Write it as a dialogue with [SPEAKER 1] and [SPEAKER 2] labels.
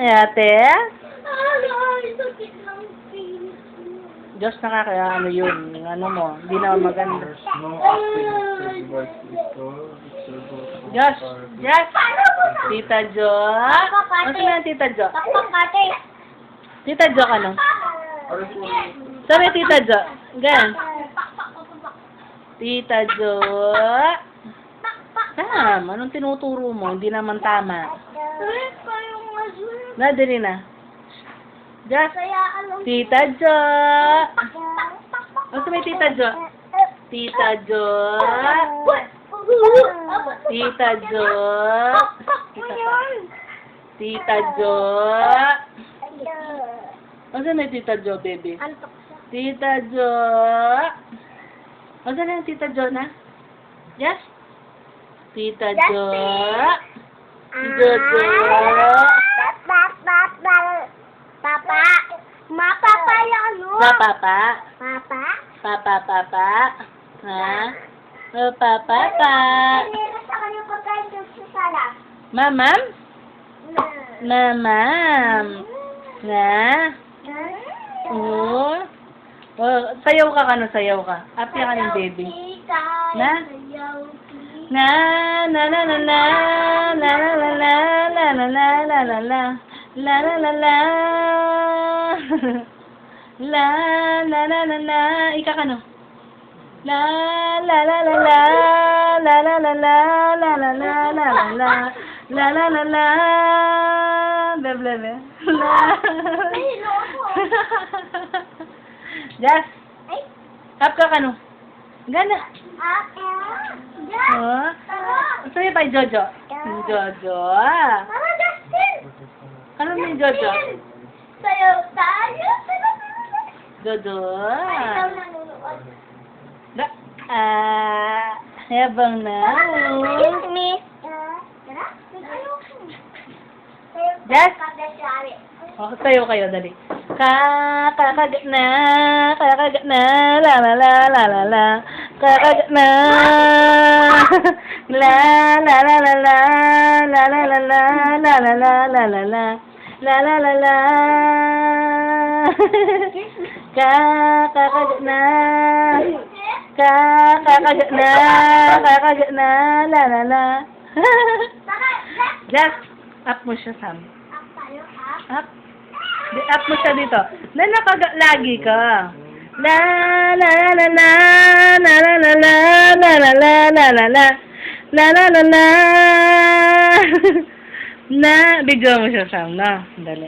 [SPEAKER 1] Ay, ate?
[SPEAKER 2] Sakit ng penis mo.
[SPEAKER 1] Diyos na ka, kaya ano yun, yung ano mo, hindi na maganda.
[SPEAKER 3] There's no acting device because it's about
[SPEAKER 1] Diyos! Diyos! Tita Jo? Ano na Tita Jo?
[SPEAKER 2] Pakpakate.
[SPEAKER 1] Tita Jo ka no? Sabi Tita Jo. Ganyan. Tita Jo. Sam, anong tinuturo mo? Hindi naman tama.
[SPEAKER 2] Ulit pa yung azul.
[SPEAKER 1] Nadali na. Diyos!
[SPEAKER 2] Kaya alam
[SPEAKER 1] Tita Jo! Ano sabi Tita Jo? Tita Jo! Tita Jo! Tita Jo! Asan na yung Tita Jo, baby? Tita Jo! Asan na yung Tita Jo na? Yes? Tita Jo! Tita Jo!
[SPEAKER 2] Papa. Mapapa yan, no?
[SPEAKER 1] Papa?
[SPEAKER 2] Papa?
[SPEAKER 1] Papa? Ha? Papa?
[SPEAKER 2] Kanina sa kanyang pagkain doon sa sala.
[SPEAKER 1] Mamam? Mamam? Na? Oo? Oh, sayaw ka ka no, sayaw ka. Happy ka ng baby. Na? Na, na, na, na, na, la, la, la, la, la, la, la, la, la, la, la, la, la, la, la, la, la, la, la, ika ka no? La, la, la, la, la, la, la, la, la, la, la, la, la, la, la, la, la, la, bebe, bebe, la. Jas, hap ka ka no? Gana. Oh, sa'yo pa Jojo. Jojo.
[SPEAKER 2] Mama Justin!
[SPEAKER 1] Ano ni Jojo?
[SPEAKER 2] Sayo tayo!
[SPEAKER 1] Jojo.
[SPEAKER 2] Ikaw nanonood.
[SPEAKER 1] Da, habang na.
[SPEAKER 2] Miss.
[SPEAKER 1] Yes? Oh, sayo kayo, dali. Kakagat na, la la la la la la. Kakagat na. La la la la la, la la la la, la la la la la la. La la la la. Kakagat na. Kakagat na, la la la. Just up mo siya, Sam. Up. Up mo siya dito. Na nakagat lagi ka. La la la la la la la la la la la la la la la la la la la. Na, bigyan mo siya, Sam, na. Dali.